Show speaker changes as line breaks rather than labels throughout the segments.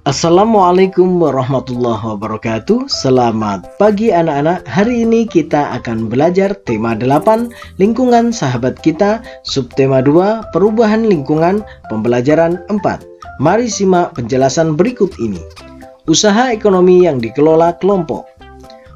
Assalamualaikum warahmatullahi wabarakatuh. Selamat pagi anak-anak. Hari ini kita akan belajar tema 8 lingkungan sahabat kita, subtema 2 perubahan lingkungan, pembelajaran 4. Mari simak penjelasan berikut ini. Usaha ekonomi yang dikelola kelompok.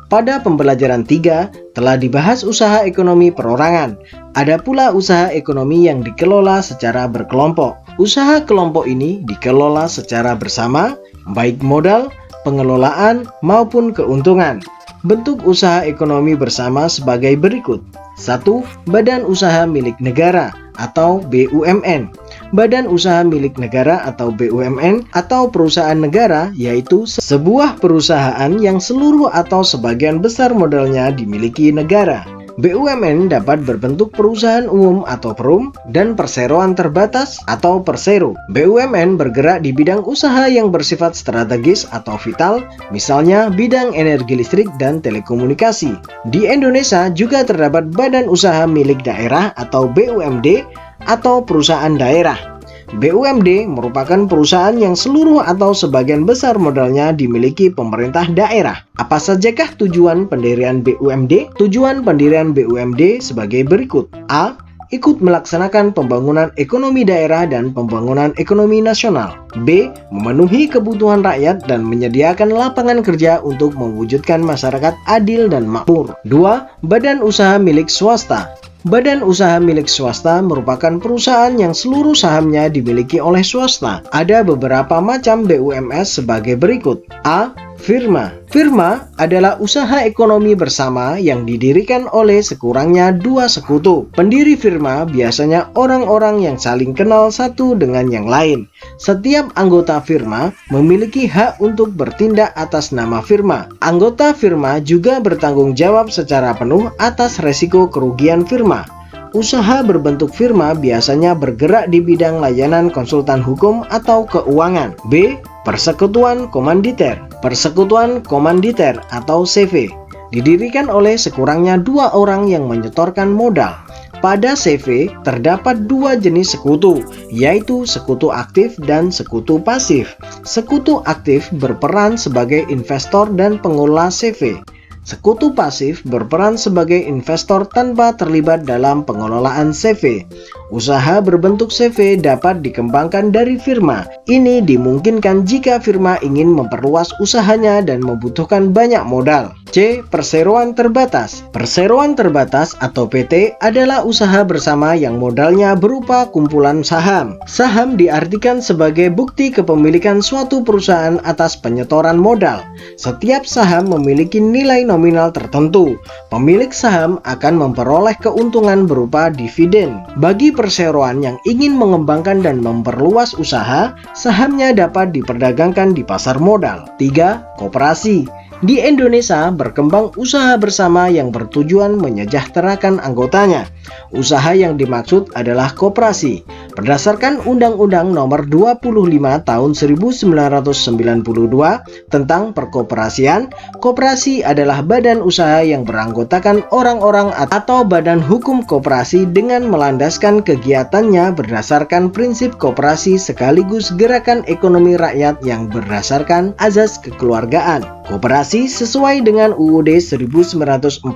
Pada pembelajaran 3 telah dibahas usaha ekonomi perorangan. Ada pula usaha ekonomi yang dikelola secara berkelompok. Usaha kelompok ini dikelola secara bersama, baik modal, pengelolaan, maupun keuntungan. Bentuk usaha ekonomi bersama sebagai berikut. 1. Badan usaha milik negara atau BUMN. Badan usaha milik negara atau BUMN atau perusahaan negara yaitu sebuah perusahaan yang seluruh atau sebagian besar modalnya dimiliki negara. BUMN dapat berbentuk perusahaan umum atau perum dan perseroan terbatas atau persero. BUMN bergerak di bidang usaha yang bersifat strategis atau vital, misalnya bidang energi listrik dan telekomunikasi. Di Indonesia juga terdapat badan usaha milik daerah atau BUMD atau perusahaan daerah. BUMD merupakan perusahaan yang seluruh atau sebagian besar modalnya dimiliki pemerintah daerah. Apa sajakah tujuan pendirian BUMD? Tujuan pendirian BUMD sebagai berikut. A. Ikut melaksanakan pembangunan ekonomi daerah dan pembangunan ekonomi nasional. B. Memenuhi kebutuhan rakyat dan menyediakan lapangan kerja untuk mewujudkan masyarakat adil dan makmur. 2. Badan usaha milik swasta. Badan usaha milik swasta merupakan perusahaan yang seluruh sahamnya dimiliki oleh swasta. Ada beberapa macam BUMS sebagai berikut. A. Firma. Firma adalah usaha ekonomi bersama yang didirikan oleh sekurangnya 2 sekutu. Pendiri firma biasanya orang-orang yang saling kenal satu dengan yang lain. Setiap anggota firma memiliki hak untuk bertindak atas nama firma. Anggota firma juga bertanggung jawab secara penuh atas resiko kerugian firma. Usaha berbentuk firma biasanya bergerak di bidang layanan konsultan hukum atau keuangan. B. Persekutuan komanditer. Persekutuan komanditer atau CV didirikan oleh sekurangnya 2 orang yang menyetorkan modal. Pada CV terdapat 2 jenis sekutu, yaitu sekutu aktif dan sekutu pasif. Sekutu aktif berperan sebagai investor dan pengelola CV. Sekutu pasif berperan sebagai investor tanpa terlibat dalam pengelolaan CV. Usaha berbentuk CV dapat dikembangkan dari firma. Ini dimungkinkan jika firma ingin memperluas usahanya dan membutuhkan banyak modal. C. Perseroan terbatas. Perseroan terbatas atau PT adalah usaha bersama yang modalnya berupa kumpulan saham. Saham diartikan sebagai bukti kepemilikan suatu perusahaan atas penyetoran modal. Setiap saham memiliki nilai nominal tertentu. Pemilik saham akan memperoleh keuntungan berupa dividen. Bagi perseroan yang ingin mengembangkan dan memperluas usaha, sahamnya dapat diperdagangkan di pasar modal. 3. Koperasi. Di Indonesia berkembang usaha bersama yang bertujuan menyejahterakan anggotanya. Usaha yang dimaksud adalah koperasi. Berdasarkan Undang-Undang Nomor 25 Tahun 1992 tentang perkoperasian, koperasi adalah badan usaha yang beranggotakan orang-orang atau badan hukum koperasi dengan melandaskan kegiatannya berdasarkan prinsip koperasi sekaligus gerakan ekonomi rakyat yang berdasarkan azas kekeluargaan. Koperasi sesuai dengan UUD 1945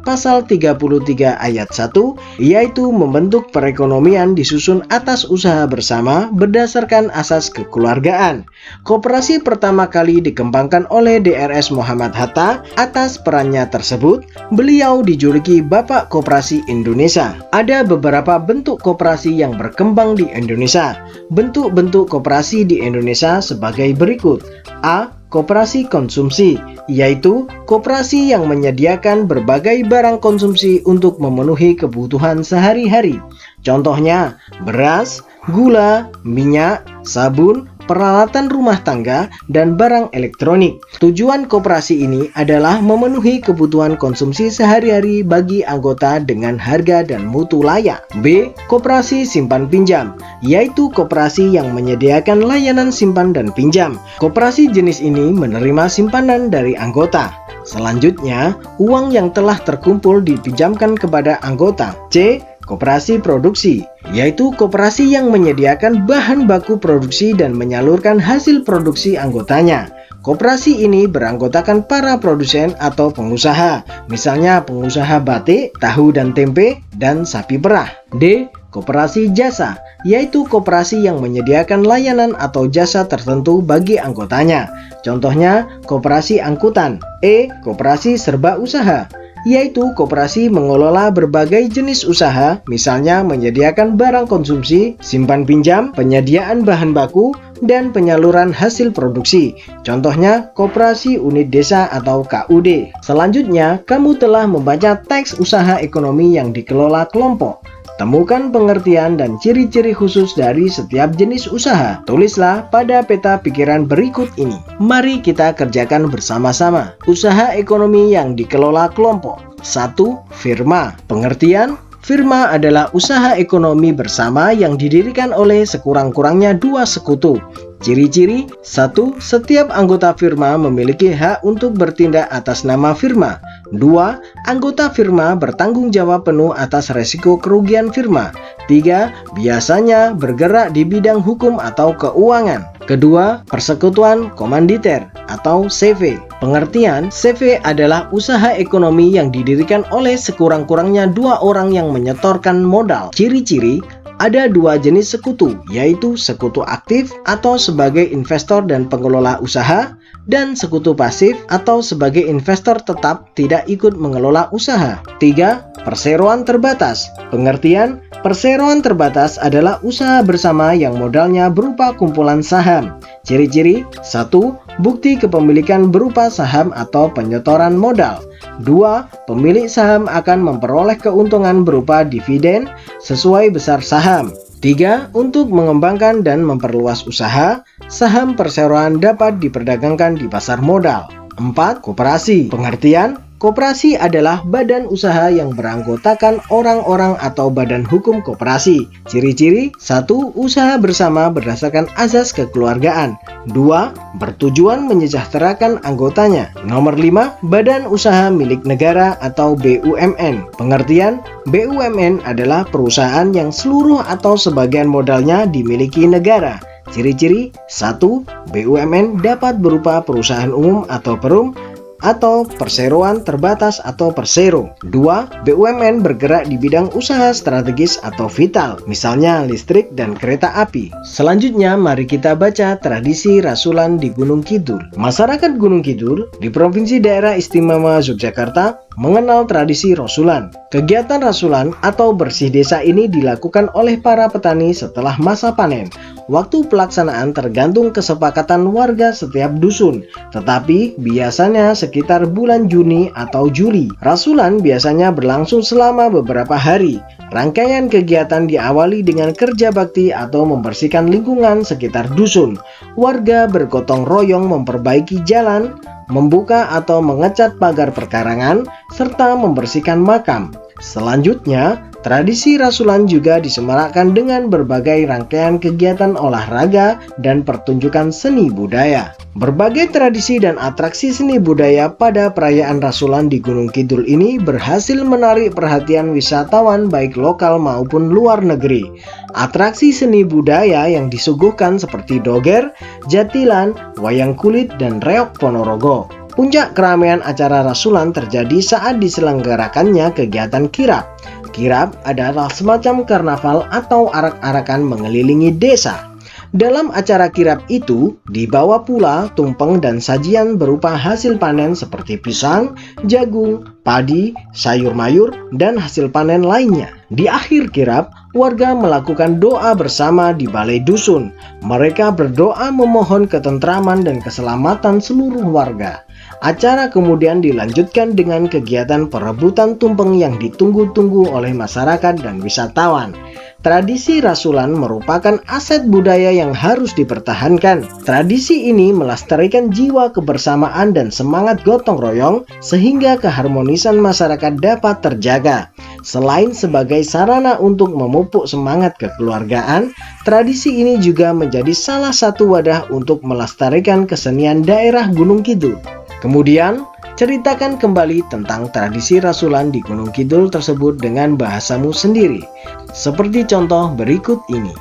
pasal 33 ayat 1 yaitu membentuk perekonomian disusun atas usaha bersama berdasarkan asas kekeluargaan. Koperasi pertama kali dikembangkan oleh DRS Muhammad Hatta. Atas perannya tersebut, beliau dijuluki Bapak Koperasi Indonesia. Ada beberapa bentuk koperasi yang berkembang di Indonesia. Bentuk-bentuk koperasi di Indonesia sebagai berikut. A. Koperasi konsumsi, yaitu koperasi yang menyediakan berbagai barang konsumsi untuk memenuhi kebutuhan sehari-hari. Contohnya, beras, gula, minyak, sabun, peralatan rumah tangga, dan barang elektronik. Tujuan koperasi ini adalah memenuhi kebutuhan konsumsi sehari-hari bagi anggota dengan harga dan mutu layak. B. Koperasi simpan pinjam, yaitu koperasi yang menyediakan layanan simpan dan pinjam. Koperasi jenis ini menerima simpanan dari anggota. Selanjutnya, uang yang telah terkumpul dipinjamkan kepada anggota. C. koperasi produksi, yaitu koperasi yang menyediakan bahan baku produksi dan menyalurkan hasil produksi anggotanya. Koperasi ini beranggotakan para produsen atau pengusaha, misalnya pengusaha batik, tahu dan tempe, dan sapi perah. D. Koperasi jasa, yaitu koperasi yang menyediakan layanan atau jasa tertentu bagi anggotanya. Contohnya, koperasi angkutan. E. Koperasi serba usaha, yaitu koperasi mengelola berbagai jenis usaha, misalnya menyediakan barang konsumsi, simpan pinjam, penyediaan bahan baku, dan penyaluran hasil produksi. Contohnya, koperasi unit desa atau KUD. Selanjutnya, kamu telah membaca teks usaha ekonomi yang dikelola kelompok. Temukan pengertian dan ciri-ciri khusus dari setiap jenis usaha. Tulislah pada peta pikiran berikut ini. Mari kita kerjakan bersama-sama. Usaha ekonomi yang dikelola kelompok. 1. Firma. Pengertian: firma adalah usaha ekonomi bersama yang didirikan oleh sekurang-kurangnya 2 sekutu. Ciri-ciri: 1. Setiap anggota firma memiliki hak untuk bertindak atas nama firma. 2. Anggota firma bertanggung jawab penuh atas resiko kerugian firma. 3. Biasanya bergerak di bidang hukum atau keuangan. Kedua, persekutuan komanditer atau CV. Pengertian: CV adalah usaha ekonomi yang didirikan oleh sekurang-kurangnya 2 orang yang menyetorkan modal. Ciri-ciri: ada 2 jenis sekutu, yaitu sekutu aktif atau sebagai investor dan pengelola usaha, dan sekutu pasif atau sebagai investor tetap tidak ikut mengelola usaha. 3. Perseroan terbatas. Pengertian: perseroan terbatas adalah usaha bersama yang modalnya berupa kumpulan saham. Ciri-ciri: 1. Bukti kepemilikan berupa saham atau penyetoran modal. 2. Pemilik saham akan memperoleh keuntungan berupa dividen sesuai besar saham. 3. Untuk mengembangkan dan memperluas usaha, saham perseroan dapat diperdagangkan di pasar modal. 4. Koperasi. Pengertian: koperasi adalah badan usaha yang beranggotakan orang-orang atau badan hukum koperasi. Ciri-ciri: 1. Usaha bersama berdasarkan azas kekeluargaan. 2. Bertujuan menyejahterakan anggotanya. Nomor 5. Badan usaha milik negara atau BUMN. Pengertian: BUMN adalah perusahaan yang seluruh atau sebagian modalnya dimiliki negara. Ciri-ciri: 1. BUMN dapat berupa perusahaan umum atau perum, atau perseroan terbatas atau persero. 2. BUMN bergerak di bidang usaha strategis atau vital, misalnya listrik dan kereta api. Selanjutnya, mari kita baca tradisi rasulan di Gunung Kidul. Masyarakat Gunung Kidul di Provinsi Daerah Istimewa Yogyakarta mengenal tradisi rasulan. Kegiatan rasulan atau bersih desa ini dilakukan oleh para petani setelah masa panen. Waktu pelaksanaan tergantung kesepakatan warga setiap dusun, tetapi biasanya sekitar bulan Juni atau Juli. Rasulan biasanya berlangsung selama beberapa hari. Rangkaian kegiatan diawali dengan kerja bakti atau membersihkan lingkungan sekitar dusun. Warga bergotong royong memperbaiki jalan, membuka atau mengecat pagar perkarangan, serta membersihkan makam. Selanjutnya, tradisi rasulan juga disemarakkan dengan berbagai rangkaian kegiatan olahraga dan pertunjukan seni budaya. Berbagai tradisi dan atraksi seni budaya pada perayaan rasulan di Gunung Kidul ini berhasil menarik perhatian wisatawan baik lokal maupun luar negeri. Atraksi seni budaya yang disuguhkan seperti doger, jatilan, wayang kulit, dan reok Ponorogo. Puncak keramaian acara rasulan terjadi saat diselenggarakannya kegiatan kirap. Kirap adalah semacam karnaval atau arak-arakan mengelilingi desa. Dalam acara kirap itu, dibawa pula tumpeng dan sajian berupa hasil panen seperti pisang, jagung, padi, sayur mayur, dan hasil panen lainnya. Di akhir kirap, warga melakukan doa bersama di balai dusun. Mereka berdoa memohon ketentraman dan keselamatan seluruh warga. Acara kemudian dilanjutkan dengan kegiatan perebutan tumpeng yang ditunggu-tunggu oleh masyarakat dan wisatawan. Tradisi rasulan merupakan aset budaya yang harus dipertahankan. Tradisi ini melestarikan jiwa kebersamaan dan semangat gotong royong sehingga keharmonisan masyarakat dapat terjaga. Selain sebagai sarana untuk memupuk semangat kekeluargaan, tradisi ini juga menjadi salah satu wadah untuk melestarikan kesenian daerah Gunung Kidul. Kemudian, ceritakan kembali tentang tradisi rasulan di Gunung Kidul tersebut dengan bahasamu sendiri, seperti contoh berikut ini.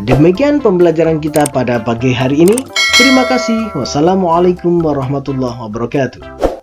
Demikian pembelajaran kita pada pagi hari ini. Terima kasih. Wassalamualaikum warahmatullahi wabarakatuh.